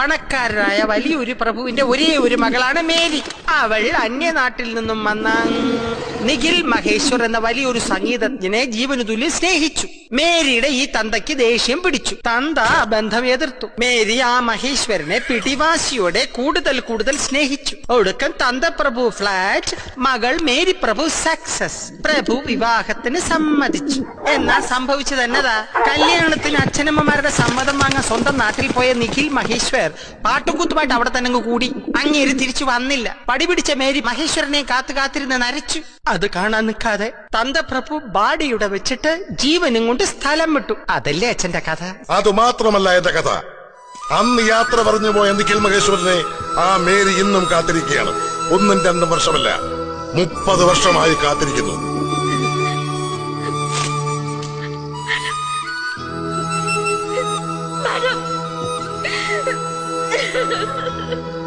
പണക്കാരനായ വലിയൊരു പ്രഭുവിന്റെ ഒരേ ഒരു മകളാണ് മേരി. അവൾ അന്യനാട്ടിൽ നിന്നും വന്ന നിഖിൽ മഹേശ്വർ എന്ന വലിയൊരു സംഗീതജ്ഞനെ ജീവനു തുല്യം സ്നേഹിച്ചു. മേരിയുടെ ഈ തന്തയ്ക്ക് ദേഷ്യം പിടിച്ചു. തന്ത ആ ബന്ധം എതിർത്തു. മേരി ആ മഹേശ്വരനെ പിടിവാശിയോടെ കൂടുതൽ സ്നേഹിച്ചു. ഒടുക്കം തന്ത പ്രഭു ഫ്ലാറ്റ്, മകൾ മേരി പ്രഭു സക്സസ്. പ്രഭു വിവാഹത്തിന് സമ്മതിച്ചു. എന്നാൽ സംഭവിച്ചത് എന്നതാ? കല്യാണത്തിന് അച്ഛനമ്മമാരുടെ സമ്മതം വാങ്ങാൻ സ്വന്തം നാട്ടിൽ പോയ നിഖിൽ മഹേശ്വർ പാട്ടുകൂത്തുമായിട്ട് അവിടെ തന്നെ കൂടി. അങ്ങേര് തിരിച്ചു വന്നില്ല. പടി പിടിച്ച മേരി മഹേശ്വരനെ കാത്തിരുന്ന് നരച്ചു. അത് കാണാൻ നിൽക്കാതെ തന്തപ്രഭു ബാഡിയുടെ വെച്ചിട്ട് ജീവനും കൊണ്ട് സ്ഥലം വിട്ടു. അതല്ലേ അച്ഛന്റെ കഥ? അത് മാത്രമല്ല എന്റെ കഥ. അന്ന് യാത്ര പറഞ്ഞു പോയ നിഖിൽ മഹേശ്വരനെ ആ മേരി ഇന്നും കാത്തിരിക്കുകയാണ്. 1-2 വർഷമല്ല, 30 വർഷമായി കാത്തിരിക്കുന്നു. Ha ha ha!